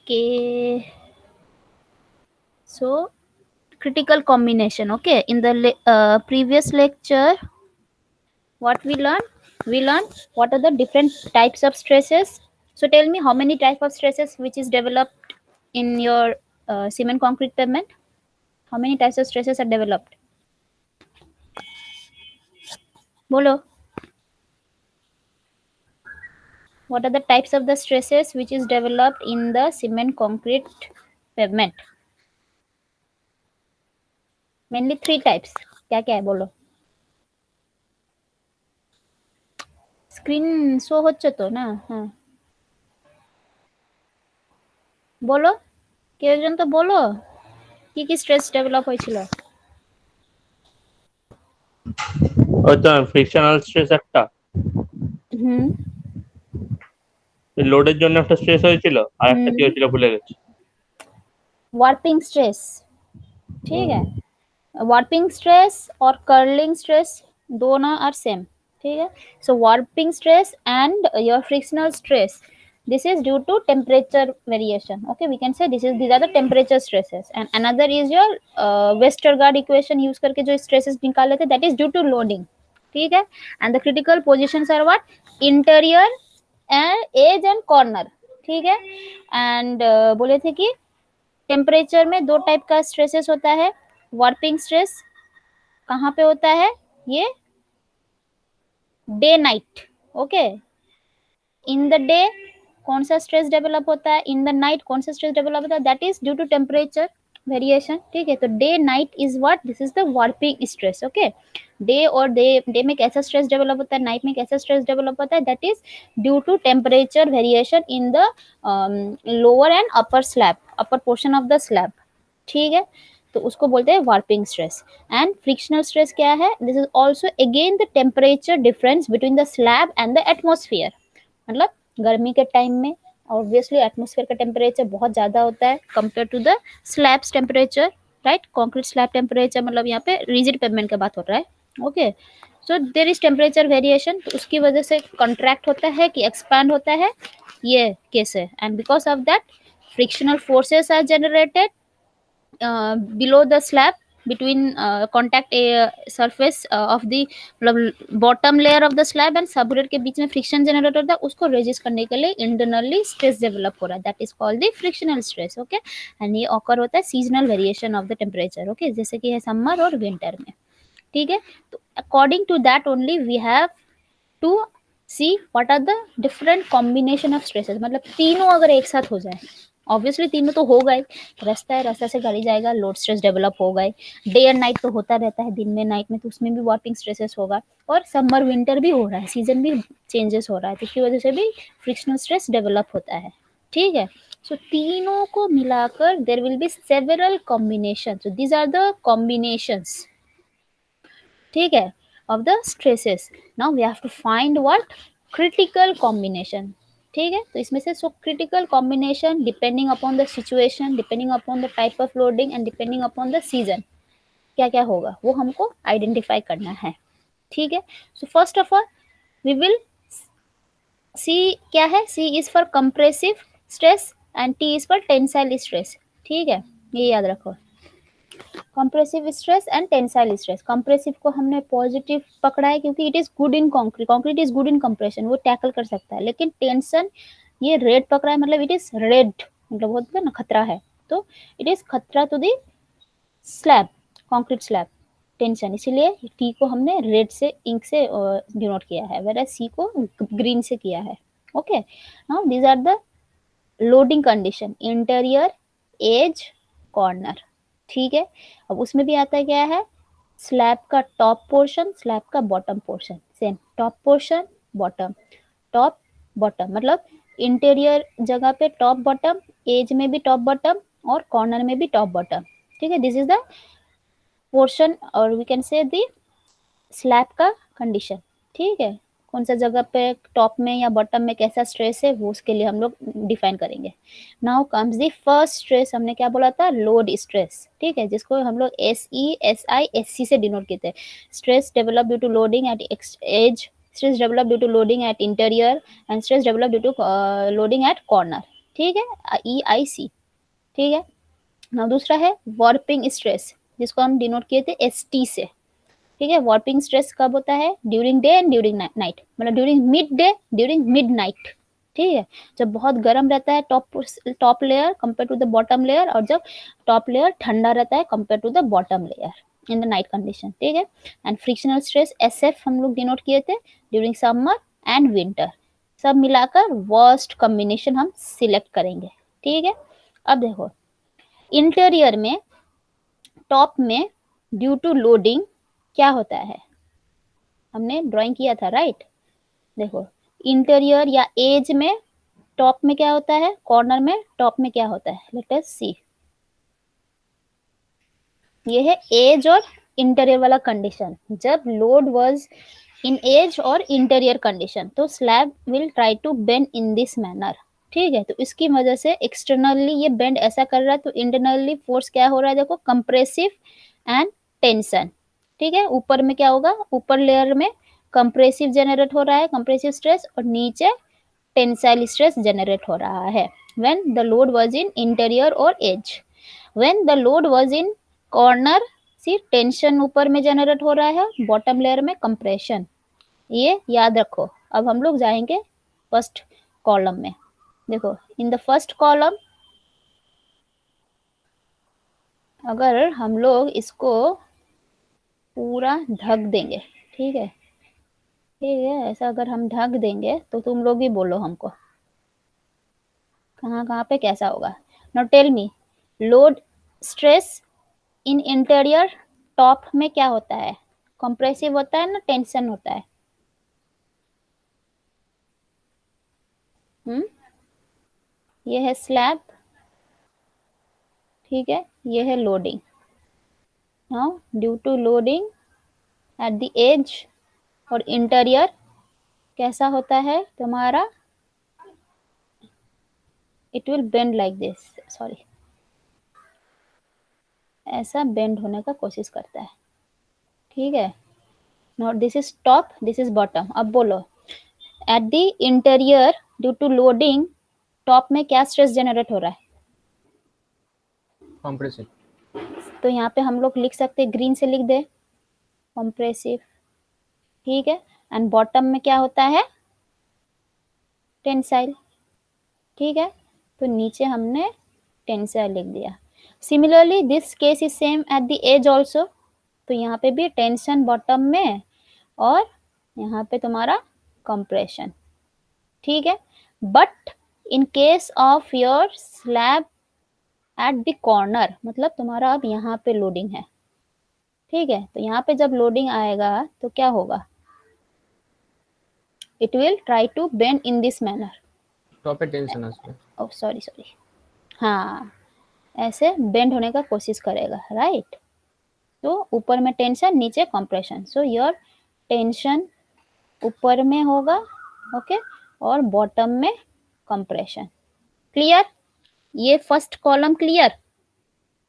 Okay. So critical combination. Okay. In the previous lecture, what we learned? We learned what are the different types of stresses. So tell me how many type of stresses which is developed in your cement concrete pavement. How many types of stresses are developed? Bolo. What are the types of the stresses which is developed in the cement concrete pavement? Mainly three types. क्या क्या है बोलो. Screen show হচ্ছে তো না. হ্যাঁ বলো, কেউ একজন তো বলো কি কি স্ট্রেস ডেভেলপ হয়েছিল. ওই তো ফ্রিকশনাল স্ট্রেস একটা, হুম লোডের জন্য একটা স্ট্রেস হয়েছিল, আর একটা কি হয়েছিল ভুলে গেছি। Warping stress. ठीक है. वार्पिंग स्ट्रेस और कर्लिंग स्ट्रेस दोनों आर सेम. ठीक है. So warping stress and your frictional stress, this is due to temperature variation. Okay, we can say these are the temperature stresses, and another is your Westergaard equation use करके जो stresses निकाले थे, that is due to loading. ठीक है. and the critical positions are what? interior and edge and corner. ठीक है. and बोले थे कि टेम्परेचर में दो टाइप का स्ट्रेसेस होता है. वार्पिंग स्ट्रेस कहाँ पे होता है? ये day night. Okay. In the day कौन सा स्ट्रेस डेवलप होता है, इन द नाइट कौन सा स्ट्रेस डेवलप होता है, that is due to temperature variation. ठीक है. तो day night is what? This is the warping stress. Okay. Day और डे में कैसा स्ट्रेस डेवलप होता है, नाइट में कैसा स्ट्रेस डेवलप होता है, that is due to temperature variation in the lower and upper slab, upper portion of the slab. ठीक है. तो उसको बोलते हैं warping stress. And frictional stress क्या है? This is also again the temperature difference between the slab and the atmosphere. मतलब गर्मी के टाइम में ऑब्वियसली एटमोस्फेयर का टेम्परेचर बहुत ज़्यादा होता है compare to the slab's temperature. Right. Concrete slab temperature मतलब यहाँ पे रिजिड पेवमेंट का बात हो रहा है. Okay. So there is temperature variation. तो उसकी वजह से कॉन्ट्रैक्ट होता है कि एक्सपैंड होता है, ये केस है. And because of that frictional forces are generated below the slab between contact surface of the bottom layer of the slab and subgrade के बीच में फ्रिक्शन जनरेट होता है, उसको रेजिस्ट करने के लिए इंटरनली स्ट्रेस डेवलप हो रहा है. That is called the frictional stress. Okay. And ये ऑकर होता है seasonal variation of the temperature. Okay. जैसे कि है समर और विंटर में. ठीक है. तो according to that only we have to see what are the different combination of stresses. मतलब तीनों अगर एक साथ हो जाए, ऑब्वियसली तीनों तो होगा ही. रास्ता है, रास्ता से गाड़ी जाएगा, लोड स्ट्रेस डेवलप होगा ही. डे एंड नाइट तो होता रहता है, दिन में नाइट में, तो उसमें भी वार्पिंग स्ट्रेसेस होगा. और समर विंटर भी हो रहा है, सीजन भी चेंजेस हो रहा है, तो इसकी वजह से भी फ्रिक्शनल स्ट्रेस डेवलप होता है. ठीक है. सो तीनों को मिलाकर there will be several combination. So these are the combinations. ठीक है. of the stresses. now we have to find what? critical combination. ठीक है. तो इसमें से so critical combination depending upon the situation, depending upon the type of loading and depending upon the season क्या क्या होगा वो हमको आइडेंटिफाई करना है. ठीक है. So first of all we will see क्या है. C is for compressive stress and T is for tensile stress. ठीक है. ये याद रखो. Compressive stress and tensile stress. Compressive को हमने पॉजिटिव पकड़ा है क्योंकि it is good in concrete. Concrete is good in compression, वो टैकल कर सकता है. लेकिन टेंशन ये रेड पकड़ा है, मतलब इट इज रेड, मतलब होता है ना खतरा है, तो इट इज खतरा to the slab, concrete slab. Tension, इसीलिए टी को हमने रेड से इंक से डिनोट किया है, वेयर सी को ग्रीन से किया है. Okay. Now these are the loading condition, interior, edge, corner. ठीक है. अब उसमें भी आता है क्या है? स्लैब का टॉप पोर्शन, स्लैब का bottom portion. Same top portion, bottom, top bottom. मतलब इंटीरियर जगह पे टॉप बॉटम, एज में भी टॉप बॉटम और कॉर्नर में भी टॉप बॉटम. ठीक है. दिस इज द पोर्शन और we can say the slab का कंडीशन. ठीक है. कौन सा जगह पे टॉप में या बॉटम में कैसा स्ट्रेस है वो उसके लिए हम लोग डिफाइन करेंगे. Now comes the first stress. हमने क्या बोला था? Load stress. ठीक है. जिसको हम लोग SESI से डिनोट किए थे. Stress develop due to loading at edge, stress developed due to loading at interior and stress developed due to loading at corner. ठीक है, EIC, ठीक है। ना दूसरा है वार्पिंग स्ट्रेस, जिसको हम डिनोट किए थे ST से, ठीक है। वार्पिंग स्ट्रेस कब होता है? During day and during night, मतलब during mid day, during mid night, ठीक है। जब बहुत गर्म रहता है top layer compare to the bottom layer, और जब टॉप लेयर ठंडा रहता है compare to the bottom layer in the night condition, ठीक है। एंड फ्रिक्शनल स्ट्रेस SF हम लोग डिनोट किए थे ड्यूरिंग समर एंड विंटर। सब मिलाकर वर्स्ट कॉम्बिनेशन हम सिलेक्ट करेंगे, ठीक है। अब देखो इंटीरियर में, टॉप में ड्यू टू लोडिंग क्या होता है, हमने ड्राइंग किया था, राइट। देखो इंटीरियर या एज में टॉप में क्या होता है, कॉर्नर में टॉप में क्या होता है, लेट अस सी। ये है एज और इंटीरियर वाला कंडीशन। जब लोड वाज इन एज और इंटीरियर कंडीशन, तो slab will try to bend in this manner, ठीक है। तो इसकी वजह से एक्सटर्नली ये बेंड ऐसा कर रहा है, तो इंटरनली फोर्स क्या हो रहा है, देखो कंप्रेसिव एंड टेंशन, ठीक है। ऊपर में क्या होगा, ऊपर लेयर में कंप्रेसिव जनरेट हो रहा है, कंप्रेसिव स्ट्रेस, और नीचे टेंसाइल स्ट्रेस जनरेट हो रहा है when the load was in interior और edge. When the load was in corner, C tension ऊपर में जनरेट हो रहा है, बॉटम लेयर में कंप्रेशन, ये याद रखो। अब हम लोग जाएंगे फर्स्ट कॉलम में। देखो इन द फर्स्ट कॉलम अगर हम लोग इसको पूरा ढक देंगे, ठीक है, ठीक है, ऐसा अगर हम ढक देंगे तो तुम लोग ही बोलो हमको कहाँ कहाँ पे कैसा होगा। Now tell me, load stress in interior top में क्या होता है, कंप्रेसिव होता है ना टेंशन होता है? ये है स्लैब, ठीक है, ये है loading. Now due to loading at the edge और इंटीरियर कैसा होता है तुम्हारा, it will bend like this, sorry, ऐसा बेंड होने का कोशिश करता है, ठीक है। Not this is top, this is bottom. अब बोलो at the interior due to loading top में क्या स्ट्रेस जनरेट हो रहा है, कंप्रेसिव। तो यहाँ पे हम लोग लिख सकते हैं, ग्रीन से लिख दे, कंप्रेसिव, ठीक है। एंड बॉटम में क्या होता है, टेंसाइल, ठीक है। तो नीचे हमने टेंसाइल लिख दिया। Similarly this case is same at the edge also, तो यहाँ पे भी टेंशन बॉटम में और यहाँ पे तुम्हारा कंप्रेशन, ठीक है। But in case of your slab eight the corner, मतलब तुम्हारा अब यहाँ पे लोडिंग है, ठीक है। तो यहाँ पे जब लोडिंग आएगा तो क्या होगा, it will try to bend in this manner, top पे टेंशन है उसमें। ओह सॉरी सॉरी, हाँ, ऐसे बेंड होने का कोशिश करेगा, राइट। तो ऊपर में टेंशन, नीचे कंप्रेशन, सो योर टेंशन ऊपर में होगा, ओके, और बॉटम में कंप्रेशन। क्लियर? ये first column clear,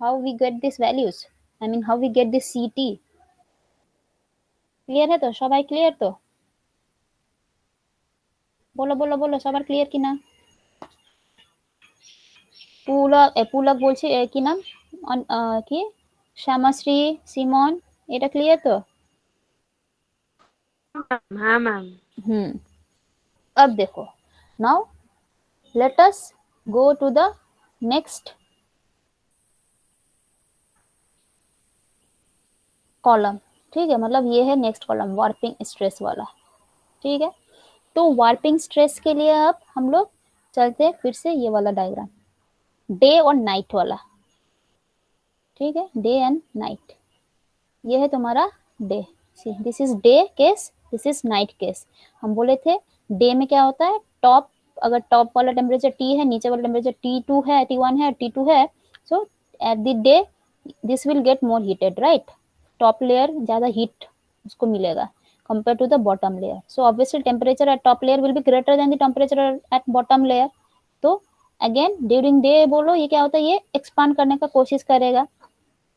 how we get this values, I mean how we get this CT, clear है? तो সবাই ক্লিয়ার তো? বলো বলো বলো, সবার ক্লিয়ার কিনা? পুলক বলছি, কি নাম, কি, শ্যামাশ্রী, সিমন, এটা ক্লিয়ার তো? हाँ मैम। अब देखो, now let us go to the next column, ठीक है। मतलब ये है नेक्स्ट कॉलम वार्पिंग स्ट्रेस वाला, ठीक है। तो वार्पिंग स्ट्रेस के लिए अब हम लोग चलते हैं फिर से ये वाला डायग्राम, डे और नाइट वाला, ठीक है, डे एंड नाइट। ये है तुम्हारा day, this is day case, this is night case. हम बोले थे डे में क्या होता है, टॉप, अगर टॉप वाला टेम्परेचर T है, नीचे वाला टेम्परेचर T2 है, T1 है, T2 है, so at the day this will get more heated, right. Top layer ज्यादा हीट उसको मिलेगा compared to the bottom layer, so obviously temperature at top layer will be greater than the temperature at bottom layer। तो again during day बोलो ये क्या होता है, ये एक्सपांड करने का कोशिश करेगा,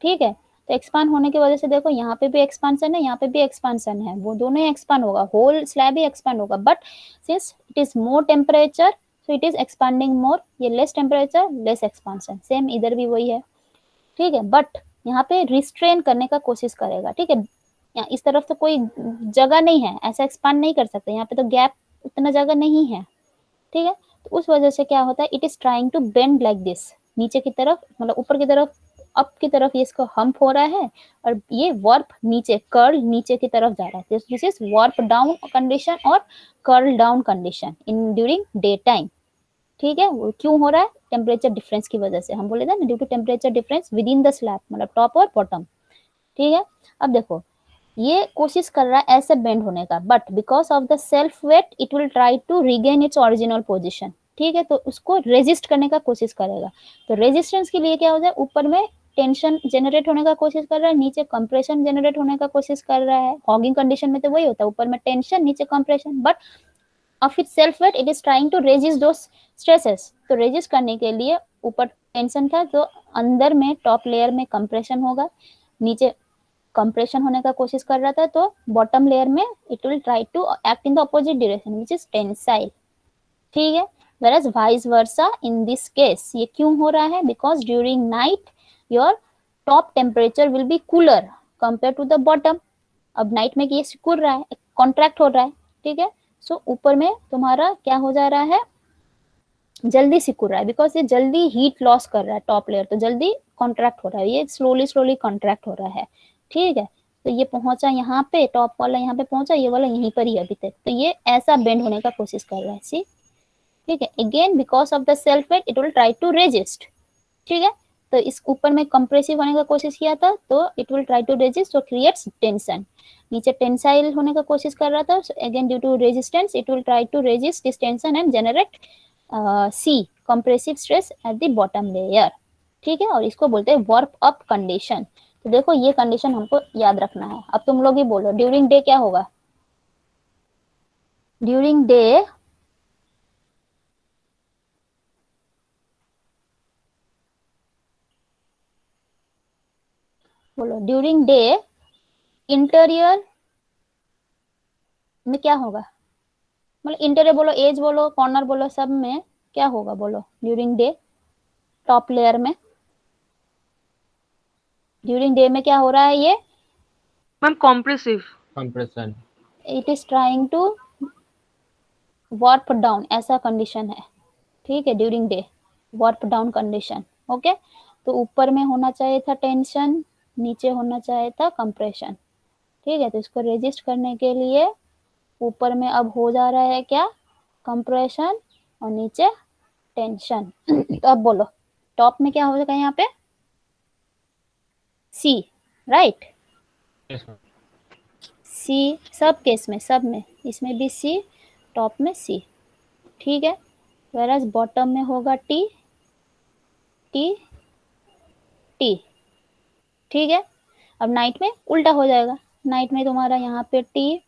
ठीक है। तो एक्सपांड होने की वजह से देखो यहाँ पे भी एक्सपांशन है, यहाँ पे भी एक्सपांशन है, वो दोनों ही एक्सपांड होगा, होल स्लैब ही एक्सपांड होगा। But since it is more temperature, तो इट इज एक्सपांडिंग मोर, ये less temperature less expansion, same इधर भी वही है, ठीक है। बट यहाँ पे रिस्ट्रेन करने का कोशिश करेगा, ठीक है। इस तरफ तो कोई जगह नहीं है, ऐसा एक्सपांड नहीं कर सकते, यहाँ पे तो गैप उतना जगह नहीं है, ठीक है। तो उस वजह से क्या होता है, it is trying to bend like this, नीचे की तरफ मतलब ऊपर की तरफ, अप की तरफ ये इसको हम्प हो रहा है, और ये वार्प नीचे, कर्ल नीचे की तरफ जा रहा है। This is warp down condition और curl down condition in during day time, ठीक है। वो क्यों हो रहा है, टेम्परेचर डिफरेंस की वजह से, हम बोले थे ना, due to temperature difference within the slab, मतलब टॉप और बॉटम, ठीक है। अब देखो ये कोशिश कर रहा है ऐसे बेंड होने का, but because of the self weight it will try to regain its original position, ठीक है। तो उसको रेजिस्ट करने का कोशिश करेगा। तो रेजिस्टेंस के लिए क्या हो जाए, ऊपर में टेंशन जनरेट होने का कोशिश कर रहा है, नीचे कंप्रेशन जनरेट होने का कोशिश कर रहा है। हॉगिंग कंडीशन में तो वही होता है, ऊपर में टेंशन नीचे compression, but of its self weight it is trying to resist those stresses. तो रेजिस्ट करने के लिए ऊपर टेंशन था, तो अंदर में टॉप लेयर में कंप्रेशन होगा, नीचे कंप्रेशन होने का कोशिश कर रहा था, तो बॉटम लेयर में it will try to act in the opposite direction which is tensile, ठीक है। whereas vice versa in this case, ये क्यों हो रहा है, because during night your top temperature will be cooler compared to the bottom। अब night में ये सिकुड़ रहा है, कॉन्ट्रैक्ट हो रहा है, ठीक है। सो ऊपर में तुम्हारा क्या हो जा रहा है, जल्दी सिकुड़ रहा है, बिकॉज ये जल्दी हीट लॉस कर रहा है टॉप लेयर, तो जल्दी कॉन्ट्रैक्ट हो रहा है, ये स्लोली स्लोली कॉन्ट्रैक्ट हो रहा है, ठीक है। तो ये पहुंचा यहाँ पे, टॉप वाला यहाँ पे पहुंचा, ये वाला यहीं पर ही अभी तक, तो ये ऐसा बेंड होने का कोशिश कर रहा है, सी, ठीक है। Again because of the self weight it will try to resist, ठीक है। तो इस ऊपर में कंप्रेसिव होने का कोशिश किया था, तो it will try to resist, तो क्रिएट्स टेंशन। नीचे टेंसाइल होने का कोशिश कर रहा था, again due to resistance it will try to resist this tension and generate C compressive stress at the bottom layer, ठीक है। और इसको बोलते हैं वार्प अप कंडीशन। तो देखो ये कंडीशन हमको याद रखना है। अब तुम लोग ही बोलो ड्यूरिंग डे क्या होगा, ड्यूरिंग डे बोलो, ड्यूरिंग डे इंटीरियर में क्या होगा, मतलब इंटीरियर बोलो, एज बोलो, कॉर्नर बोलो, सब में क्या होगा बोलो ड्यूरिंग डे, टॉप लेयर में ड्यूरिंग डे में क्या हो रहा है, ये ma'am compressive compression, it is trying to warp down, ऐसा कंडीशन है, ठीक है। During day warp down condition, okay. तो ऊपर में होना चाहिए था टेंशन, नीचे होना चाहिए था कंप्रेशन, ठीक है। तो इसको रेजिस्ट करने के लिए ऊपर में अब हो जा रहा है क्या, कंप्रेशन, और नीचे टेंशन। तो अब बोलो टॉप में क्या हो जाएगा यहाँ पे, सी, राइट, yes ma'am, सी सब केस में, सब में, इसमें भी सी, टॉप में सी, ठीक है। वेराज बॉटम में होगा टी, टी, टी, ठीक है। अब नाइट में उल्टा हो जाएगा, नाइट में तुम्हारा यहाँ पे टी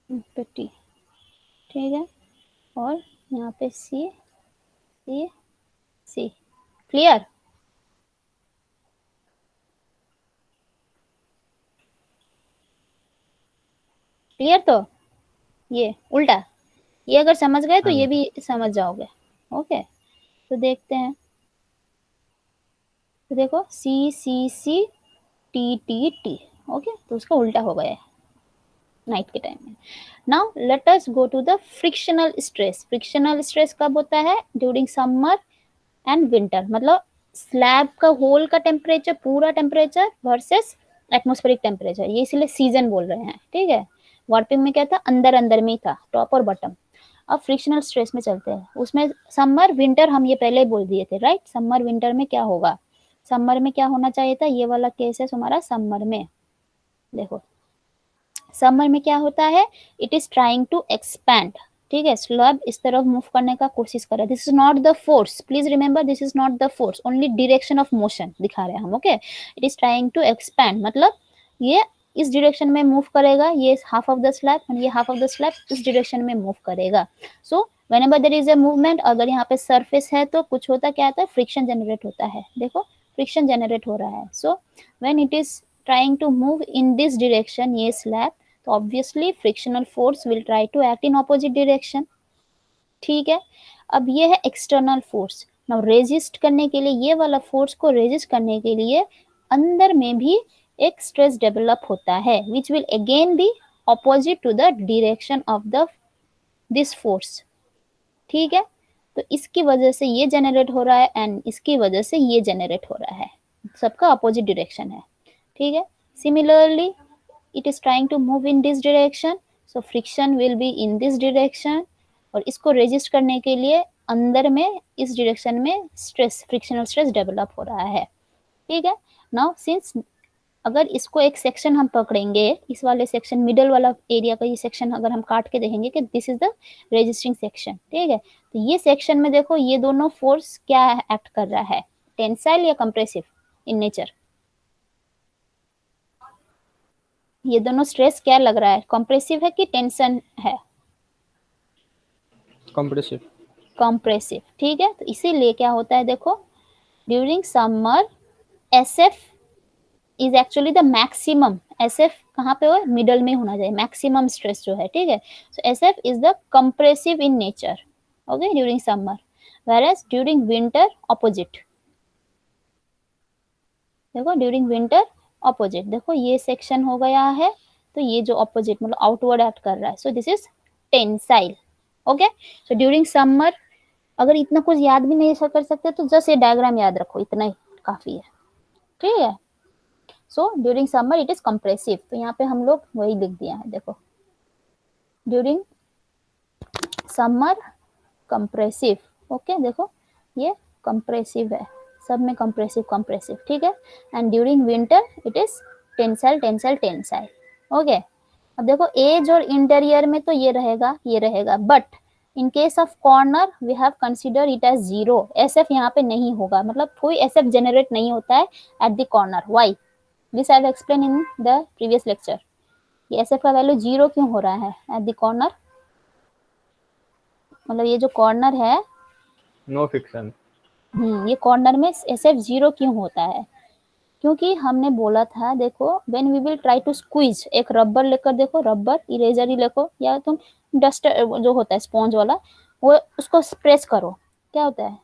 पे टी, ठीक है, और यहाँ पे सी, सी, सी, क्लियर। क्लियर, तो ये उल्टा, ये अगर समझ गए तो हाँ ये जी। भी समझ जाओगे, ओके। तो देखते हैं, तो देखो C C C T T T, okay. तो उसका उल्टा हो गया है नाइट के टाइम में। Now let us go to the frictional stress. Frictional stress कब होता है, ड्यूरिंग समर एंड विंटर, मतलब स्लैब का होल का टेम्परेचर, पूरा टेम्परेचर वर्सेस एटमॉस्फेरिक टेम्परेचर, ये इसलिए सीजन बोल रहे हैं, ठीक है। वार्पिंग में क्या था, अंदर अंदर में ही था, टॉप और बॉटम। अब फ्रिक्शनल स्ट्रेस में चलते हैं, उसमें समर विंटर हम ये पहले ही बोल दिए थे, राइट। समर विंटर में क्या होगा, समर में क्या होना चाहिए था, ये वाला केस है हमारा समर में। देखो समर में क्या होता है, it is trying to expand, ठीक है। स्लैब इस तरफ मूव करने का कोशिश कर रहा है, this is not the force, please remember this is not the force, only direction of motion दिखा रहे हैं हम, okay. It is trying to expand, मतलब ये इस डायरेक्शन में मूव करेगा, ये हाफ ऑफ द स्लैब और ये हाफ ऑफ द स्लैब इस डायरेक्शन में मूव करेगा। So whenever there is a movement, अगर यहाँ पे सरफेस है तो कुछ होता क्या आता है, फ्रिक्शन जनरेट होता है, देखो फ्रिक्शन जनरेट हो रहा है। So when it is trying to move in this direction, ये स्लैब, तो obviously frictional force will try to act in opposite direction, ठीक है, अब ये है एक्सटर्नल फोर्स। नाउ रेजिस्ट करने के लिए, ये वाला फोर्स को रेजिस्ट करने के लिए अंदर में भी एक स्ट्रेस डेवलप होता है which will again be opposite to the direction of the this force. ठीक है, तो इसकी वजह से ये जनरेट हो रहा है एंड इसकी वजह से ये जनरेट हो रहा है, सबका अपोजिट डायरेक्शन है। ठीक है, similarly it is trying to move in this direction, so friction will be in this direction, और इसको रेजिस्ट करने के लिए अंदर में इस डायरेक्शन में स्ट्रेस, फ्रिक्शनल स्ट्रेस डेवलप हो रहा है। ठीक है, नाउ सिंस अगर इसको एक सेक्शन हम पकड़ेंगे, इस वाले सेक्शन मिडल वाला एरिया का ये सेक्शन अगर हम काट के देखेंगे कि this is the resisting section. ठीक है, तो ये सेक्शन में देखो ये दोनों फोर्स क्या एक्ट कर रहा है, टेंसाइल या कंप्रेसिव इन नेचर। ये दोनों स्ट्रेस क्या लग रहा है, कंप्रेसिव है कि टेंशन है? कंप्रेसिव। कंप्रेसिव। ठीक है, तो इसीलिए क्या होता है देखो, during summer SF is actually the maximum, SF कहाँ पे हो, मिडल में होना चाहिए, मैक्सिमम स्ट्रेस जो है। ठीक है, सो SF is the compressive in nature, okay, during summer, whereas during winter opposite. देखो ड्यूरिंग विंटर ऑपोजिट, देखो ये सेक्शन हो गया है तो ये जो ऑपोजिट मतलब आउटवर्ड एक्ट कर रहा है, so this is tensile. Okay, so during summer अगर इतना कुछ याद भी नहीं कर सकते तो जस्ट ये डायग्राम याद रखो, इतना ही काफी है। ठीक है, so during summer it is compressive, तो यहाँ पे हम लोग वही लिख दिया है, देखो ड्यूरिंग समर कंप्रेसिव। ओके, देखो ये कंप्रेसिव है, सब में कंप्रेसिव कंप्रेसिव। ठीक है, and during winter it is tensile tensile tensile. Okay, अब देखो एज और इंटीरियर में तो ये रहेगा, but in case of corner we have consider it as 0। SF यहाँ पे नहीं होगा, मतलब कोई SF जनरेट नहीं होता है at the corner. Why? This I have explain in the previous lecture. ये SF का वैल्यू 0 क्यों हो रहा है एट द कॉर्नर, मतलब ये जो कॉर्नर है, नो फ्रिक्शन। ये कॉर्नर में SF 0 क्यों होता है? क्योंकि हमने बोला था, देखो when we will try to squeeze, एक रबर लेकर, देखो रबर इरेजर ही लेको या तुम डस्टर जो होता है स्पॉन्ज वाला, वो उसको प्रेस करो, क्या होता है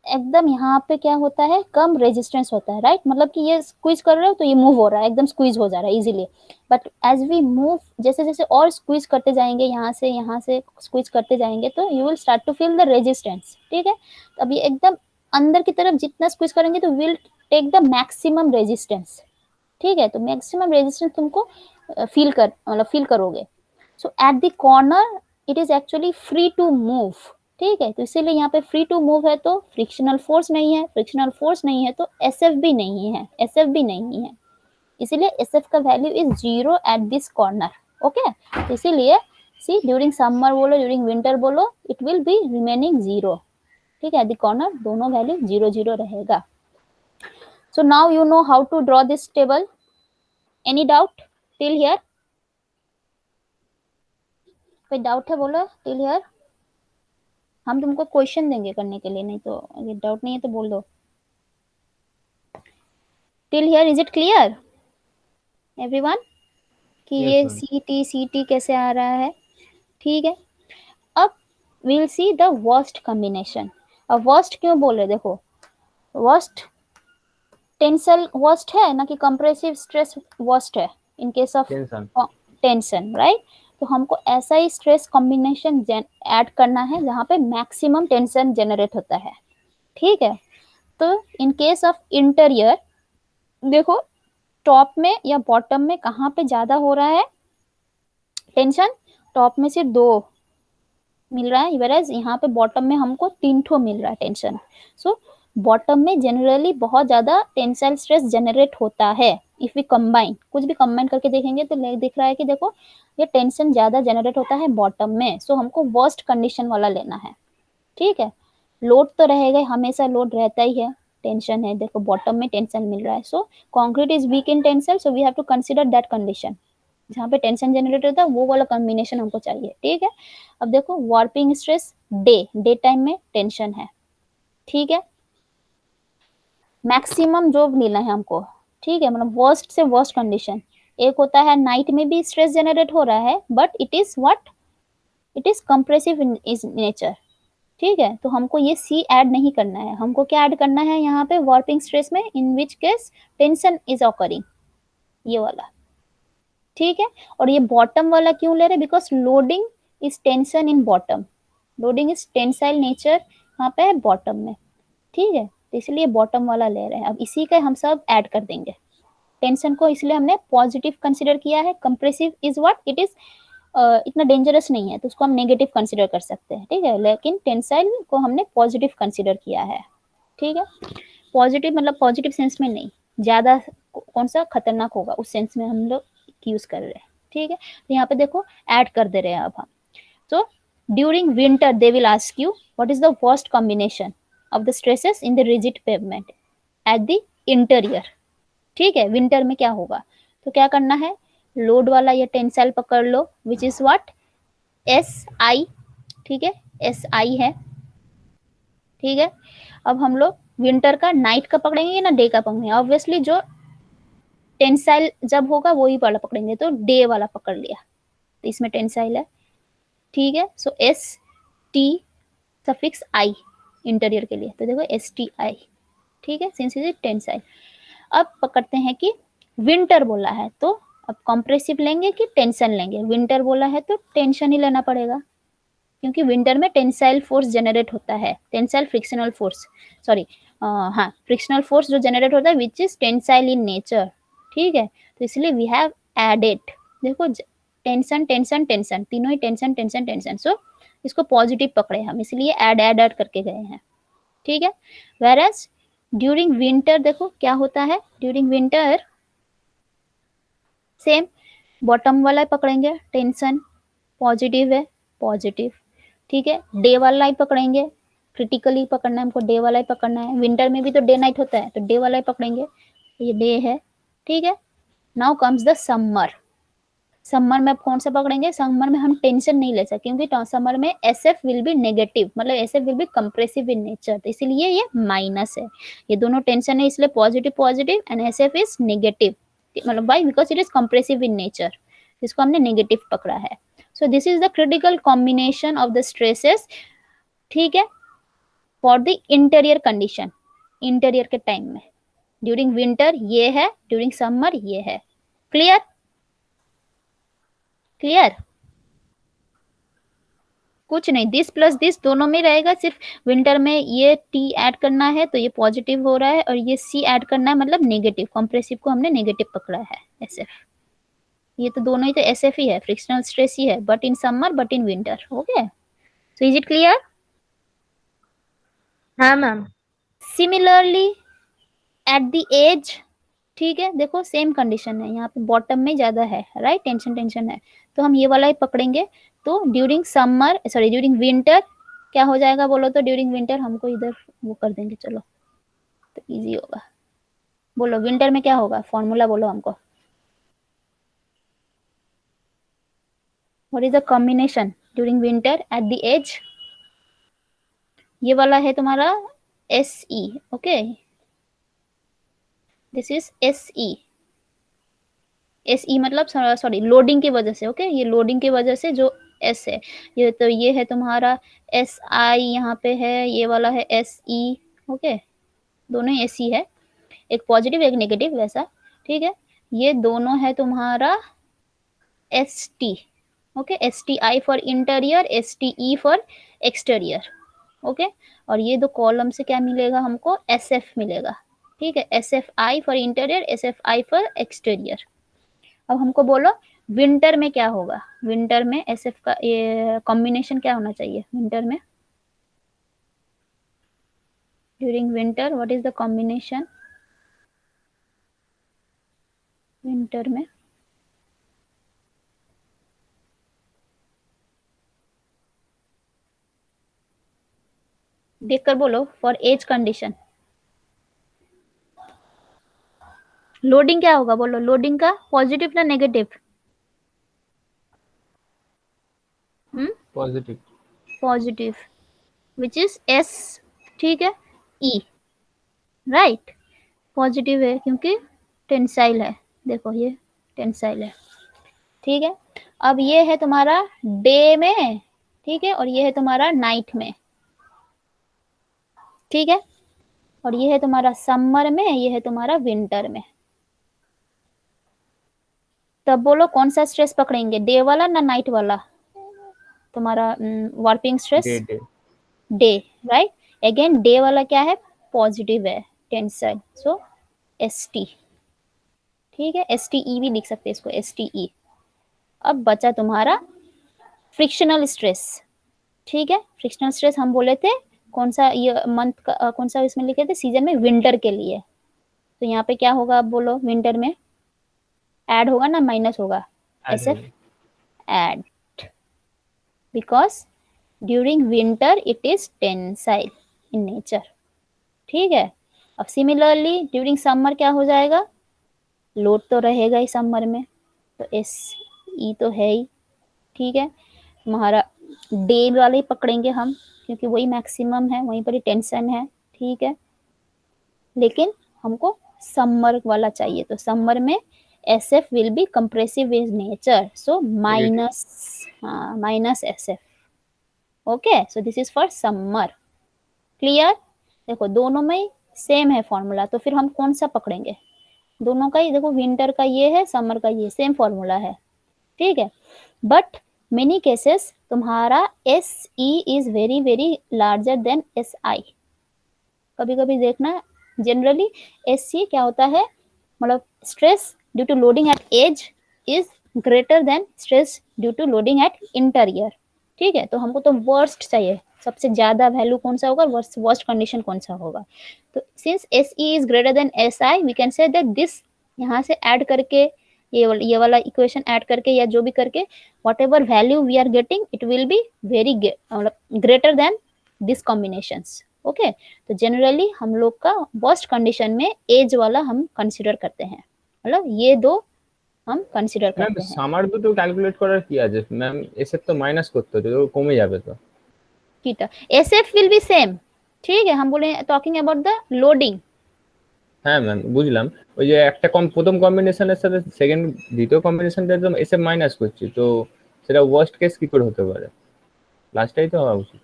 एकदम यहाँ पे क्या होता है, कम रेजिस्टेंस होता है, राइट? मतलब कि ये स्क्वीज कर रहे हो तो ये मूव हो रहा है, एकदम स्क्वीज हो जा रहा है easily. But as we move, जैसे जैसे और स्क्वीज करते जाएंगे, यहाँ से स्क्वीज करते जाएंगे, तो you will start to feel the resistance. ठीक है, तो अब ये एकदम अंदर की तरफ जितना स्क्वीज करेंगे तो will take the maximum resistance. ठीक है, तो मैक्सिमम रेजिस्टेंस तुमको फील करोगे। So at the corner it is actually free to move. ठीक है, तो इसीलिए यहाँ पे फ्री टू मूव है तो फ्रिक्शनल फोर्स नहीं है, फ्रिक्शनल फोर्स नहीं है तो SF भी नहीं है, SF भी नहीं है, इसीलिए SF का value is 0 at this corner. Okay, तो इसीलिए सी ड्यूरिंग समर बोलो ड्यूरिंग विंटर बोलो, इट विल बी रिमेनिंग 0। ठीक है, एट द कॉर्नर दोनों वैल्यू 0 0 रहेगा। So now you know how to draw this table. Any doubt till here? कोई doubt है बोलो टिल हियर, हम तुमको क्वेश्चन देंगे करने के लिए, नहीं तो अगर डाउट नहीं है तो बोल दो। Till here is it clear everyone कि ये CT कैसे आ रहा है? ठीक है, अब we will see the worst combination. अब वर्स्ट क्यों बोल रहे, देखो वर्स्ट टेंसल वर्स्ट है ना कि कंप्रेसिव स्ट्रेस वर्स्ट है इन केस ऑफ टेंशन, राइट? तो हमको ऐसा ही स्ट्रेस कॉम्बिनेशन ऐड करना है जहाँ पे मैक्सिमम टेंशन जनरेट होता है। ठीक है, तो इन केस ऑफ इंटीरियर देखो टॉप में या बॉटम में कहाँ पे ज्यादा हो रहा है टेंशन, टॉप में सिर्फ 2 मिल रहा है, whereas यहाँ पे बॉटम में हमको 3 ठो मिल रहा है टेंशन। सो बॉटम में जनरली बहुत ज्यादा टेंसाइल स्ट्रेस जनरेट होता है। इफ वी कंबाइन, कुछ भी कंबाइन करके देखेंगे तो दिख रहा है कि देखो ये टेंशन ज्यादा जनरेट होता है बॉटम में, सो हमको वर्स्ट कंडीशन वाला लेना है। ठीक है, लोड तो रहेगा, हमेशा लोड रहता ही है, टेंशन है, देखो बॉटम में टेंशन मिल रहा है, so concrete is weak in tensile, so we have to consider that condition, जहाँ पे टेंशन जनरेट होता है वो वाला कॉम्बिनेशन हमको चाहिए। ठीक है, अब देखो वार्पिंग स्ट्रेस डे टाइम में टेंशन है। ठीक है, मैक्सिमम जो लेना है हमको। ठीक है, मतलब वर्स्ट से वर्स्ट कंडीशन। एक होता है नाइट में भी स्ट्रेस जनरेट हो रहा है but it is what, it is compressive in is nature, ठीक है। तो हमको ये सी ऐड नहीं करना है, हमको क्या ऐड करना है यहाँ पे वार्पिंग स्ट्रेस में, इन which case tension is occurring, ये वाला, ठीक है। और ये बॉटम वाला क्यों ले रहे, because loading is tension in bottom, loading is tensile nature यहाँ पे है बॉटम में, ठीक है। तो इसलिए बॉटम वाला ले रहे हैं। अब इसी का हम सब ऐड कर देंगे। टेंशन को इसलिए हमने पॉजिटिव कंसिडर किया है, compressive is what it is, इतना डेंजरस नहीं है तो उसको हम नेगेटिव कंसिडर कर सकते हैं, ठीक है। लेकिन टेंसाइल को हमने पॉजिटिव कंसिडर किया है, ठीक है। पॉजिटिव मतलब पॉजिटिव सेंस में नहीं, ज्यादा कौन सा खतरनाक होगा उस सेंस में हम लोग यूज कर रहे हैं, ठीक है। तो यहाँ पे देखो ऐड कर दे रहे हैं अब हम। तो during winter they will ask you what is the worst combination of the stresses in the rigid pavement eight the interior, ठीक है। विंटर में क्या होगा, तो क्या करना है, लोड वाला या टेंसाइल पकड़ लो which is what S I, ठीक है, एस आई है, ठीक है। अब हम लोग विंटर का नाइट का पकड़ेंगे ना डे का पकड़ेंगे, ऑब्वियसली जो टेंसाइल जब होगा वही वाला पकड़ेंगे, तो डे वाला पकड़ लिया, तो इसमें टेंसाइल है, ठीक है। सो एस टी सफिक्स आई इंटीरियर के लिए, तो देखो एस टी आई, ठीक है, सिंस इज टेंसाइल। अब पकड़ते हैं कि विंटर बोला है तो अब कंप्रेसिव लेंगे कि टेंशन लेंगे, विंटर बोला है तो टेंशन ही लेना पड़ेगा, क्योंकि विंटर में टेंसाइल फोर्स जनरेट होता है, टेंसाइल फ्रिक्शनल फोर्स, सॉरी हाँ फ्रिक्शनल फोर्स जो जनरेट होता है which is tensile in nature, ठीक है। तो इसलिए वी हैव एडेड, देखो टेंशन टेंशन टेंशन, तीनों ही टेंशन टेंशन टेंशन, सो इसको पॉजिटिव पकड़े हम, इसलिए ऐड करके गए हैं, ठीक है। वेरएज ड्यूरिंग विंटर देखो क्या होता है, ड्यूरिंग विंटर सेम बॉटम वाला पकड़ेंगे, टेंशन पॉजिटिव है, पॉजिटिव, ठीक है। डे वाला ही पकड़ेंगे, क्रिटिकली पकड़ना है हमको, डे वाला ही पकड़ना है, विंटर में भी तो डे नाइट होता है तो डे वाला ही पकड़ेंगे, ये डे है, ठीक है। Now comes the summer, summer में कौन सा पकड़ेंगे, समर में हम टेंशन नहीं ले सकते क्योंकि समर में S F will be negative, मतलब S F will be compressive in nature, तो इसलिए ये माइनस है, ये दोनों टेंशन है इसलिए positive positive, and S F is negative, मतलब why because it is compressive in nature, इसको हमने नेगेटिव पकड़ा है। So this is the critical combination of the stresses, ठीक है, for the interior condition, interior के टाइम में, ड्यूरिंग विंटर ये है, ड्यूरिंग समर ये है, क्लियर क्लियर। कुछ नहीं, दिस प्लस दिस दोनों में रहेगा, सिर्फ विंटर में ये टी ऐड करना है तो ये पॉजिटिव हो रहा है, और ये सी ऐड करना है मतलब नेगेटिव, कंप्रेसिव को हमने नेगेटिव पकड़ा है, एस एफ, ये तो दोनों ही तो एस एफ ही है, फ्रिक्शनल स्ट्रेस ही है, but in summer but in winter, okay. So is it clear? हाँ ma'am. Similarly at the edge, ठीक है, देखो सेम कंडीशन है, यहाँ पे बॉटम में ज्यादा है, राइट, टेंशन टेंशन है, तो हम ये वाला ही पकड़ेंगे। तो during summer sorry during winter क्या हो जाएगा बोलो, तो ड्यूरिंग विंटर हमको इधर वो कर देंगे, चलो तो इजी होगा, बोलो विंटर में क्या होगा, फॉर्मूला बोलो हमको, what is the combination during winter at the edge, ये वाला है तुम्हारा S E, okay, this is S E, S E मतलब सॉरी लोडिंग की वजह से, ओके, ये लोडिंग की वजह से जो एस है, ये तो ये है तुम्हारा एस आई, यहाँ पे है ये वाला है एस ई, ओके, दोनों ही एस ई है, एक पॉजिटिव एक नेगेटिव वैसा, ठीक है। ये दोनों है तुम्हारा S T, okay, S T I for interior, S T E for exterior, okay. और ये दो कॉलम से क्या मिलेगा हमको, एस एफ मिलेगा, ठीक है, S F I for interior, S F I for exterior. अब हमको बोलो विंटर में क्या होगा, विंटर में एस एफ का ये कॉम्बिनेशन क्या होना चाहिए विंटर में, during winter what is the combination winter में, देखकर बोलो, फॉर एज कंडीशन लोडिंग क्या होगा बोलो, लोडिंग का पॉजिटिव ना negative, positive, positive which is S, ठीक है, ई, राइट, पॉजिटिव है क्योंकि टेंसाइल है, देखो ये टेंसाइल है, ठीक है। अब ये है तुम्हारा डे में ठीक है, और ये है तुम्हारा नाइट में, ठीक है, और ये है तुम्हारा समर में, ये है तुम्हारा विंटर में। तब बोलो कौन सा स्ट्रेस पकड़ेंगे, डे वाला ना नाइट वाला, तुम्हारा warping stress? Day day day, right. Again day वाला क्या है, पॉजिटिव है, टेंसाइल, सो एस टी, ठीक है, एस टी ई भी लिख सकते हैं इसको, एस टी ई। अब बचा तुम्हारा फ्रिक्शनल स्ट्रेस, ठीक है। फ्रिक्शनल स्ट्रेस हम बोले थे कौन सा ये मंथ का, कौन सा इसमें लिखे थे, सीजन में, विंटर के लिए। तो यहाँ पे क्या होगा, अब बोलो, विंटर में ऐड होगा ना माइनस होगा, S F add, because during winter it is tensile in nature, ठीक है। अब सिमिलरली ड्यूरिंग समर क्या हो जाएगा, लोड तो रहेगा ही समर में, तो एस ई तो है ही, ठीक है। हमारा डे वाले ही पकड़ेंगे हम, क्योंकि वही मैक्सिमम है, वहीं पर ही टेंशन है, ठीक है। लेकिन हमको समर वाला चाहिए, तो समर में S F will be compressive in nature, so minus, हाँ minus S F, okay. So this is for summer, clear. देखो दोनों में सेम है फॉर्मूला, तो फिर हम कौन सा पकड़ेंगे, दोनों का ही, देखो विंटर का ये है, समर का ये, सेम फॉर्मूला है, ठीक है। बट मेनी केसेस तुम्हारा S E is very very larger than S आई। कभी कभी देखना, जनरली एस सी क्या होता है, मतलब stress due to loading at edge is greater than stress due to loading at interior, ठीक है। तो हमको तो वर्स्ट चाहिए, सबसे ज्यादा वैल्यू कौन सा होगा, वर्स्ट कंडीशन कौन सा होगा। तो since S E is greater than S I, we can say that this, यहाँ से ऐड करके ये वाला इक्वेशन ऐड करके या जो भी करके, whatever value we are getting it will be very greater than this combinations, okay. तो जनरली हम लोग का वर्स्ट कंडीशन में एज वाला हम कंसिडर करते हैं, मतलब ये दो हम कंसिडर ম্যাম करते हैं। সামার দুটো ক্যালকুলেট করার কি আছে ম্যাম? এসএফ তো মাইনাস করতে হতো, তো কমে যাবে তো। ठीक है, S F will B same, ठीक है, हम बोले टॉकिंग अबाउट द लोडिंग। হ্যাঁ ম্যাম বুঝলাম, ওই যে একটা প্রথম কম্বিনেশনের সাথে সেকেন্ড দ্বিতীয় কম্বিনেশনটা একদম এসএফ মাইনাস করছি, তো সেটা ওয়ার্স্ট কেস কি করে হতে পারে? লাস্টটাই তো হওয়া উচিত।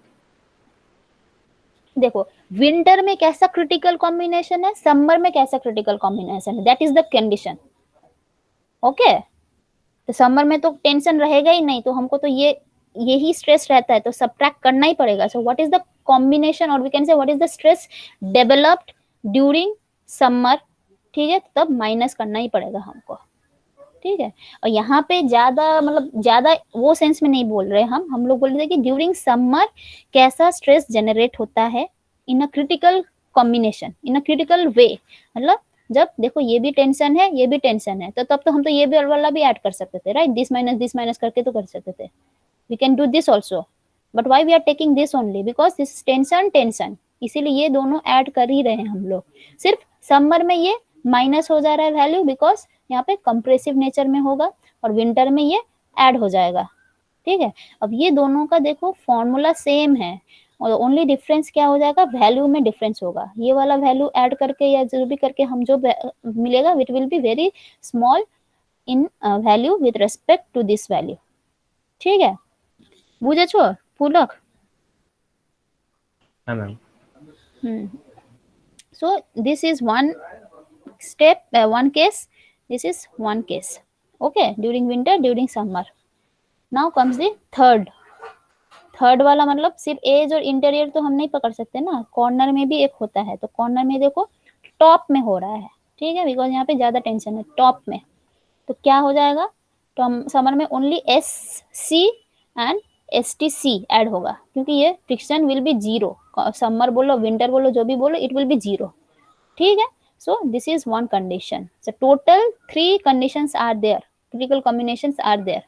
देखो विंटर में कैसा क्रिटिकल कॉम्बिनेशन है, समर में कैसा क्रिटिकल कॉम्बिनेशन है, that is the condition, okay. तो समर में तो टेंशन रहेगा ही नहीं, तो हमको तो यही स्ट्रेस रहता है, तो सब्ट्रैक्ट करना ही पड़ेगा। So what is the combination, और we can say what is the stress developed during summer, ठीक है, तब माइनस करना ही पड़ेगा हमको, ठीक है। और यहाँ पे ज्यादा, मतलब ज्यादा वो सेंस में नहीं बोल रहे हम लोग बोल रहे थे कि ड्यूरिंग समर कैसा स्ट्रेस जनरेट होता है in a critical combination, in a critical way, मतलब जब देखो ये भी टेंशन है, ये भी टेंशन है, तो तब तो हम तो ये भी वाला भी ऐड कर सकते थे, राइट, दिस माइनस करके तो कर सकते थे, we can do this also, but why we are taking this only, because this tension, इसीलिए ये दोनों ऐड कर ही रहे हैं हम लोग। सिर्फ समर में ये माइनस हो जा रहा है वैल्यू, बिकॉज यहाँ पे कंप्रेसिव नेचर में होगा, और विंटर में ये ऐड हो जाएगा, ठीक है। अब ये दोनों का देखो फॉर्मूला सेम है, और ओनली डिफरेंस क्या हो जाएगा, वैल्यू में डिफरेंस होगा, ये वाला वैल्यू ऐड करके या जो भी करके हम जो मिलेगा it will be very small in value with respect to this value, ठीक है, বুঝেছো পুলক? হ্যাঁ ma'am. So this is one step, one case, this is one case, okay, during winter, during summer. Now comes the third वाला, मतलब सिर्फ as और interior तो हम नहीं पकड़ सकते ना, कॉर्नर में भी एक होता है, तो कॉर्नर में देखो टॉप में हो रहा है, ठीक है, बिकॉज यहाँ पे ज्यादा टेंशन है टॉप में, तो क्या हो जाएगा, तो समर में only S C and S T C add होगा, क्योंकि ये friction will be zero, summer बोलो विंटर बोलो जो भी बोलो इट विल बी जीरो, ठीक है। So this is one condition, so total 3 conditions are there, critical combinations are there,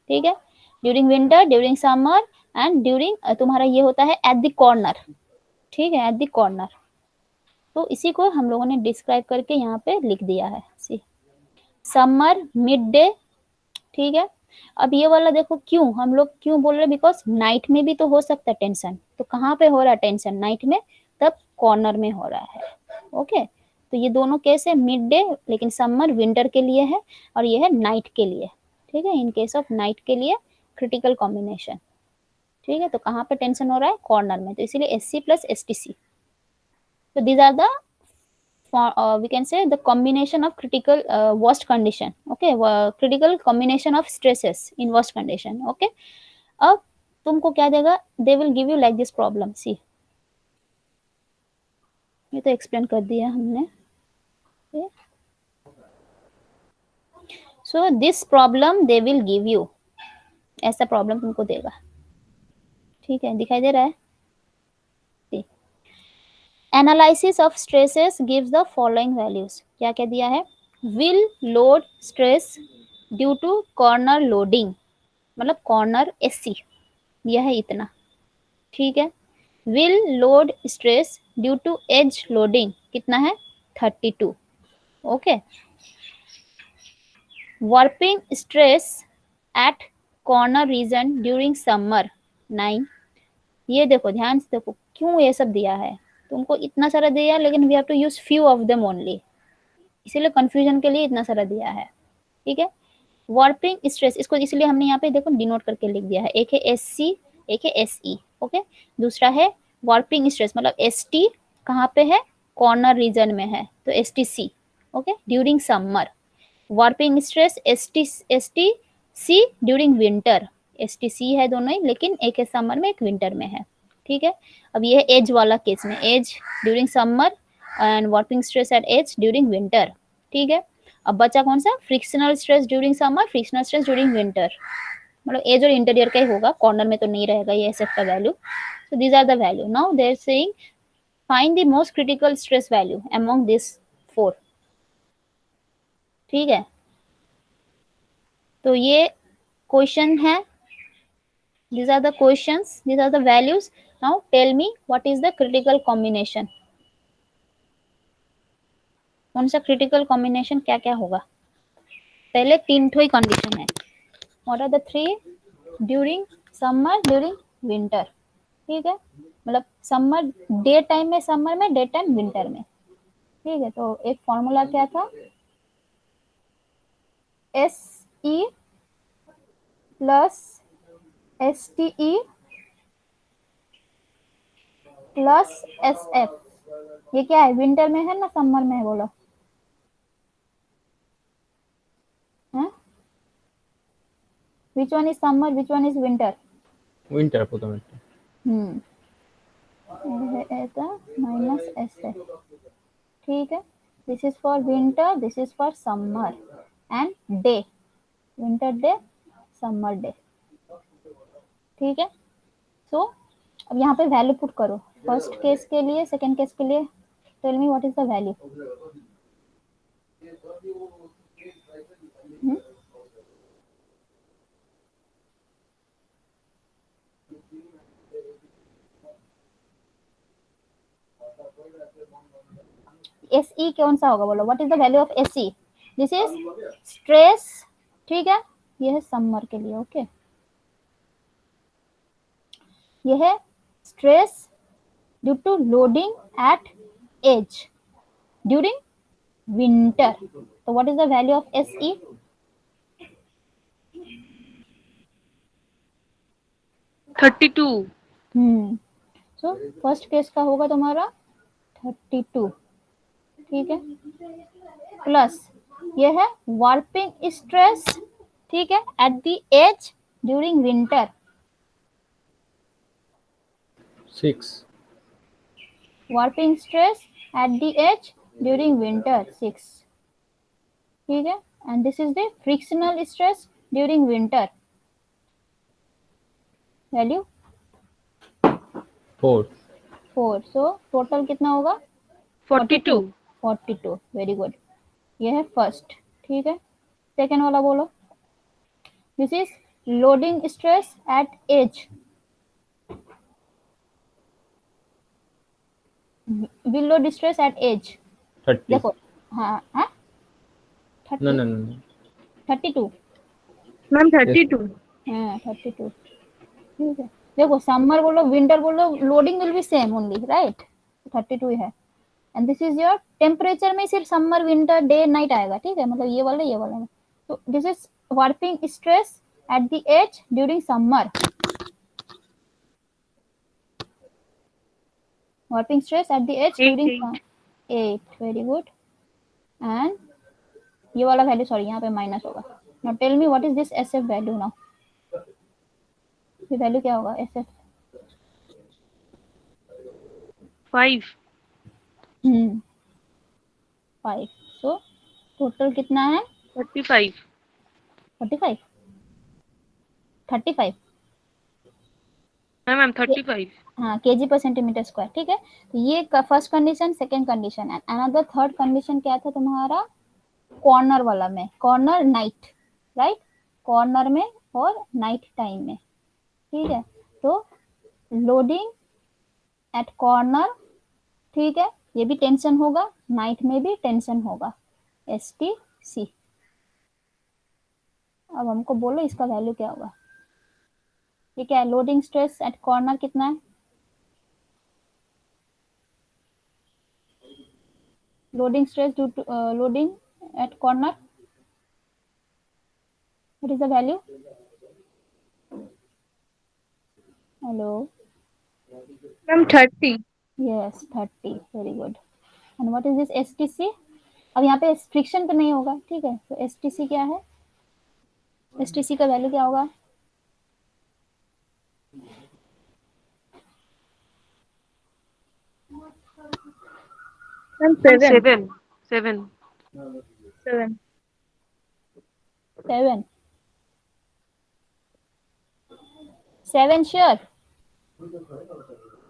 ठीक है, during winter, during summer and during तुम्हारा ये होता है एट द कॉर्नर, ठीक है, एट द कॉर्नर। तो इसी को हम लोगों ने डिस्क्राइब करके यहाँ पे लिख दिया है, सी समर मिड डे, ठीक है। अब ये वाला देखो क्यों हम लोग क्यों बोल रहे हैं, बिकॉज नाइट में भी तो हो सकता है टेंशन, तो कहाँ पे हो रहा है टेंशन, नाइट में, तब कॉर्नर में हो रहा है, ओके। तो ये दोनों केस है मिड डे, लेकिन समर विंटर के लिए है, और ये है नाइट के लिए, ठीक है, इन केस ऑफ नाइट के लिए क्रिटिकल कॉम्बिनेशन, ठीक है, तो कहाँ पे टेंशन हो रहा है, कॉर्नर में, तो इसीलिए एससी प्लस एसटीसी. तो these are the we can say the combination of critical worst condition. Okay, critical combination of stresses in worst condition. Okay, अब तुमको क्या देगा, they will give you like this problem. See, ये तो explain कर दिया हमने. So this problem they will give you, ऐसा प्रॉब्लम तुमको देगा. ठीक है, दिखाई दे रहा है. Analysis of stresses gives the following values. क्या क्या दिया है, wheel load stress due to corner loading, मतलब कॉर्नर एससी दिया है इतना. ठीक है, wheel load stress due to edge loading कितना है, 32. Okay, warping stress at corner region during summer 9. ये देखो, ध्यान से देखो क्यों ये सब दिया है, तुमको इतना सारा दिया, लेकिन we have to use few of them only, इसीलिए कंफ्यूजन के लिए इतना सारा दिया है. ठीक है, वर्पिंग स्ट्रेस, इसको इसलिए हमने यहाँ पे देखो डिनोट करके लिख दिया है. एक है एस सी, एक है एस ई. ओके, दूसरा है वर्पिंग स्ट्रेस, मतलब एस टी कहाँ पे है, कॉर्नर रीजन में है, तो S T C. Okay, during summer. Warping stress S T C during winter. S T C है दोनों ही, लेकिन एक है समर में, एक विंटर में है. ठीक है, अब ये है एज वाला केस में, edge during summer and working stress at edge during winter. ठीक है, अब बचा कौन सा, frictional stress during summer, frictional stress during winter, मतलब एज और इंटीरियर का ही होगा, कॉर्नर में तो नहीं रहेगा ये एसएफ का value. So these are the value. Now they are saying find the most critical stress value among this 4. ठीक है, तो ये क्वेश्चन है, these are the questions, these are the values. Now tell me what is the critical combination. कौन सा critical combination, क्या क्या होगा. पहले 3 ठो ही कंडीशन है. What are the 3, during summer, during winter. ठीक है, मतलब समर डे टाइम में समर में, डे टाइम विंटर में. ठीक है, तो एक फॉर्मूला क्या था, S E plus S T E plus S F. ये क्या है, विंटर में है ना समर में है, बोलो. Which one is summer, which one is winter. Winter প্রথমে এটা माइनस एस एफ. ठीक है, this is for winter, this is for summer and day, winter day, summer day. ठीक है, सो अब यहाँ पे वैल्यू पुट करो, फर्स्ट केस के लिए, सेकंड केस के लिए. Tell me what is the value. S E कौन सा होगा, बोलो. What is the value of S E, this is stress. ठीक है, ये है समर के लिए. ओके, ये है stress due to loading at edge during winter. तो what is the value of S E, 32. So first case का होगा तुम्हारा 32. ठीक है, प्लस ये है वार्पिंग स्ट्रेस. ठीक है, at the edge during winter 6. Warping stress at the edge during winter 6. ठीक है, and this is the frictional stress during winter. Value 4. So total कितना होगा, 42. 42. वेरी गुड, ये है फर्स्ट. ठीक है, सेकेंड वाला बोलो. This is loading stress at edge, wheel load stress at edge. 30. देखो, हाँ हाँ, না না না না 32. मैम 32. हाँ 32. ठीक है, देखो समर बोलो, विंटर बोलो, loading will be same only, right. 32 है. And this is your temperature में सिर्फ समर, विंटर, डे, नाइट आएगा. ठीक है, मतलब ये वाला. तो this is warping stress at the edge during summer. warping stress at the edge Eight, during 8 very good and ये वाला वैल्यू सॉरी यहाँ पे माइनस होगा. Now tell me what is this SF value now. ये value क्या होगा SF? 5. 5. सो total कितना है? 35. 45 35 मैम 35. हाँ केजी पर सेंटीमीटर स्क्वायर. ठीक है, तो ये first condition. Second condition and another third condition क्या था तुम्हारा? कॉर्नर वाला में, कॉर्नर नाइट, राइट, कॉर्नर में और नाइट टाइम में. ठीक है, तो लोडिंग एट कॉर्नर, ठीक है, ये भी टेंशन होगा, नाइट में भी टेंशन होगा, STC. अब हमको बोलो इसका वैल्यू क्या होगा. ये क्या है? लोडिंग स्ट्रेस एट कॉर्नर कितना है? Loading stress due to loading at corner, what is the value? Hello, ma'am 30. yes 30 very good. And what is this STC? अब यहाँ पे फ्रिक्शन तो नहीं होगा. ठीक है, तो STC क्या है? STC का वैल्यू क्या होगा? मैम 7. 7. 7. 7 7 श्योर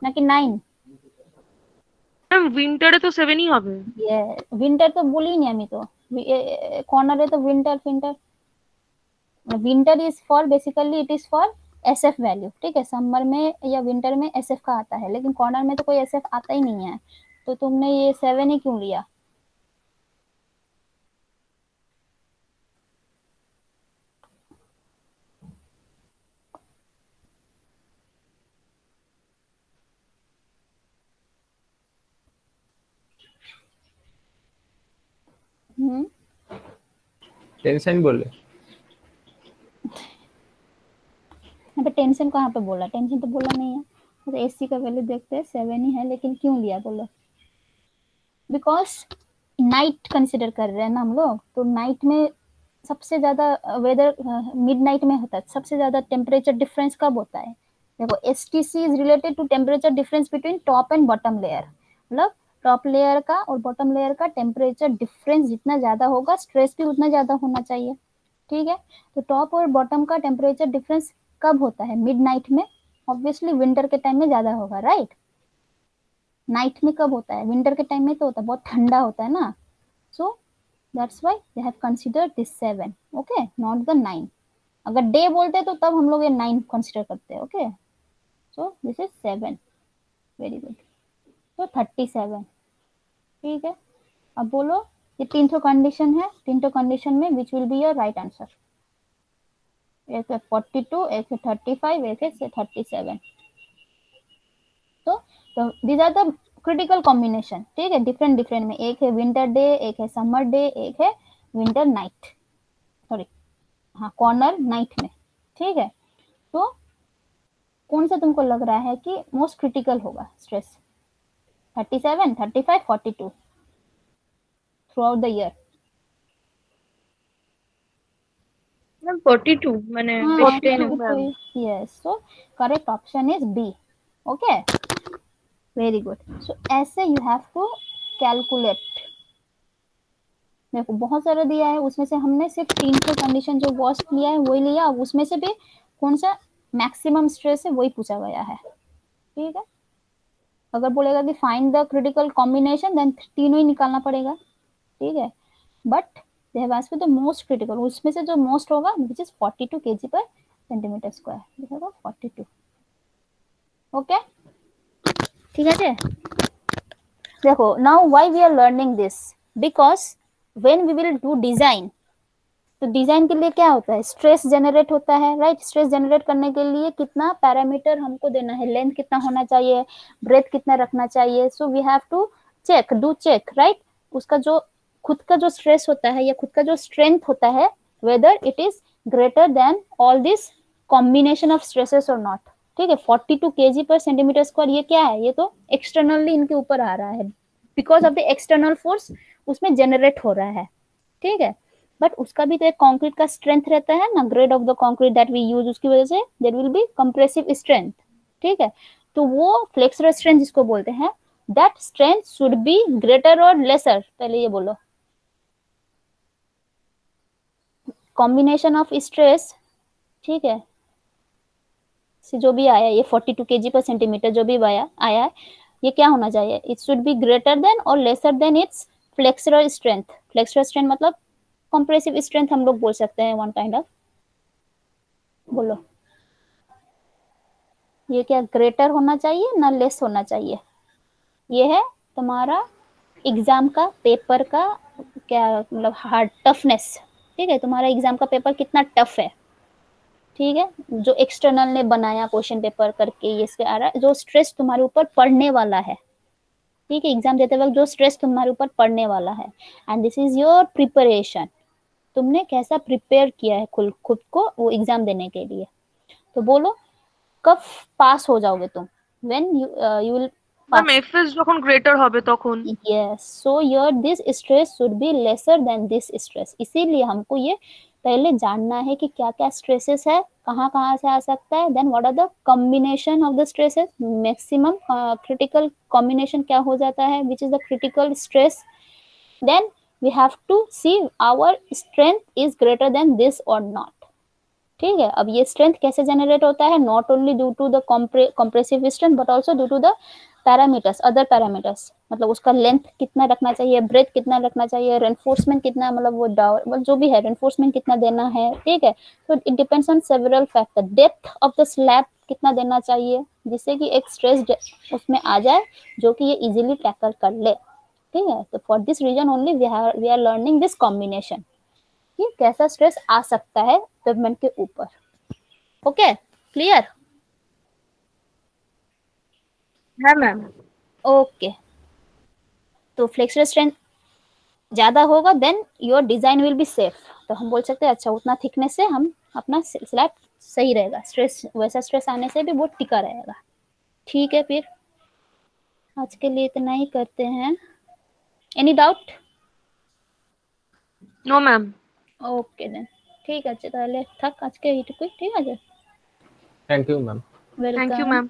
নাকি 9? मैम উইন্টারে তো 7 ই হবে. ये विंटर तो बोलिনি আমি তো. কর্নারে তো winter winter is for basically it is for SF value. ठीक है, समर में या विंटर में एसएफ का आता है, लेकिन कॉर्नर में तो कोई एसएफ आता ही नहीं है. तो तुमने ये 7 ही क्यों लिया? टेंशन बोले. यहाँ पे टेंशन कहाँ पे बोला? टेंशन तो बोला नहीं है. तो एसी का वैल्यू देखते हैं 7 ही है, लेकिन क्यों लिया बोलो? बिकॉज नाइट कंसिडर कर रहे हैं ना हम लोग. तो नाइट में सबसे ज्यादा वेदर मिडनाइट में होता है. सबसे ज्यादा टेम्परेचर डिफरेंस कब होता है? देखो STC is related to temperature difference between top and bottom layer. मतलब टॉप लेयर का और बॉटम लेयर का टेम्परेचर डिफरेंस जितना ज्यादा होगा, स्ट्रेस भी उतना ज्यादा होना चाहिए. ठीक है, तो टॉप और बॉटम का टेम्परेचर डिफरेंस कब होता है? मिडनाइट में. ऑब्वियसली विंटर के टाइम में ज्यादा होगा, राइट. नाइट में कब होता है? विंटर के टाइम में तो होता है, बहुत ठंडा होता है ना. So that's why they have considered this 7, okay, not the 9. अगर डे बोलते तो तब हम लोग ये 9 कंसीडर करते हैं. Okay, so this is 7. Very good. तो 37. ठीक है, अब बोलो ये 3 कंडीशन है. 3 कंडीशन में which will be your right answer? एक है 42, एक है 35, एक है 37. तो these are the critical combination. ठीक है, डिफरेंट में. एक है विंटर डे, एक है समर डे, एक है विंटर नाइट, सॉरी हाँ कॉर्नर नाइट में. ठीक है, तो कौन सा तुमको लग रहा है कि मोस्ट क्रिटिकल होगा stress? 37, 35, 42 through out the year. Ma'am 42 मैंने yes, so correct option is B. okay, very good. so ऐसे you have to calculate. देखो बहुत सारा दिया है, उसमें से हमने सिर्फ 3 कंडीशन जो वर्स्ट लिया है वही लिया. अब उसमें से भी कौन सा मैक्सिमम स्ट्रेस है वही पूछा गया है. ठीक है, अगर बोलेगा कि find the critical combination then तीनों ही निकालना पड़ेगा. ठीक है, but they have asked for the most critical. उसमें से जो most होगा which is 42 kg per centimeter square. लिखेगा 42. ओके, ठीक है. देखो now why we are learning this? Because when we will do design, तो डिजाइन के लिए क्या होता है? स्ट्रेस जनरेट होता है, राइट. स्ट्रेस जनरेट करने के लिए कितना पैरामीटर हमको देना है? लेंथ कितना होना चाहिए, ब्रेथ कितना रखना चाहिए. So we have to check, do check, right. उसका जो खुद का जो स्ट्रेस होता है या खुद का जो स्ट्रेंथ होता है, whether it is greater then all this combination of stresses और नॉट. ठीक है। 42 kg पर सेंटीमीटर स्क्वायर, ये क्या है, ये तो एक्सटर्नली इनके ऊपर आ रहा है, because of the external force उसमें जनरेट हो रहा है, ठीक है। बट उसका भी तो एक कंक्रीट का स्ट्रेंथ रहता है ना, grade of the concrete that we use, उसकी वजह से there will be compressive strength, ठीक है। तो वो फ्लेक्सुरल स्ट्रेंथ जिसको बोलते हैं, that strength should be greater और लेसर, पहले ये बोलो। कॉम्बिनेशन ऑफ स्ट्रेस, ठीक है, से जो भी आया, ये 42 kg पर सेंटीमीटर जो भी आया है, ये क्या होना चाहिए, it should be greater than और lesser than its flexural strength. Flexural strength मतलब कंप्रेसिव स्ट्रेंथ हम लोग बोल सकते हैं, वन काइंड ऑफ। बोलो, ये क्या ग्रेटर होना चाहिए ना लेस होना चाहिए? ये है तुम्हारा एग्जाम का पेपर का क्या मतलब हार्ड टफनेस, ठीक है। तुम्हारा एग्जाम का पेपर कितना टफ है, ठीक है, जो एक्सटर्नल ने बनाया क्वेश्चन पेपर करके, ये इसके आ रहा है, जो स्ट्रेस तुम्हारे ऊपर पड़ने वाला है, ठीक है, एग्जाम देते वक्त जो स्ट्रेस तुम्हारे ऊपर पड़ने वाला है, and this is your preparation. तुमने कैसा प्रिपेयर किया है खुद को वो एग्जाम देने के लिए। तो बोलो, कब पास हो जाओगे तुम? When you will ma'am pass। FS যখন গ্রেটার হবে তখন। yes, so your this stress should be lesser than this stress। इसीलिए हमको ये पहले जानना है कि क्या क्या स्ट्रेसेस है, कहाँ कहाँ से आ सकता है, then what are the combination of the stresses, maximum critical combination क्या हो जाता है, which is the critical stress, then we have to see our strength is greater than this or not, ठीक है। अब ये स्ट्रेंथ कैसे जनरेट होता है, not only due to the compressive strength but also due to the parameters, other parameters, मतलब उसका length कितना रखना चाहिए, ब्रेथ कितना रखना चाहिए, रेनफोर्समेंट कितना, मतलब वो मतलब जो भी है रेनफोर्समेंट कितना देना है, ठीक है। तो it depends on several factor, depth of the slab कितना देना चाहिए, जिससे कि एक स्ट्रेस उसमें आ जाए जो कि ये इजीली टैकल कर ले, ठीक है। तो for this reason only we are learning this combination कि कैसा स्ट्रेस आ सकता है पेमेंट के ऊपर। Okay, clear? হ্যাঁ ম্যাম। ओके, तो फ्लेक्सुरल स्ट्रेंथ ज्यादा होगा then your design will be safe. तो हम बोल सकते हैं अच्छा उतना थिकनेस से हम अपना स्लैब सही रहेगा, स्ट्रेस वैसा स्ट्रेस आने से भी वो टिका रहेगा, ठीक है। फिर आज के लिए इतना ही करते हैं। Any doubt? No ma'am. Okay then ঠিক আছে, তাহলে থাক আজকে এইটুকুই, ঠিক আছে। Thank you ma'am. Thank you welcome. Ma'am.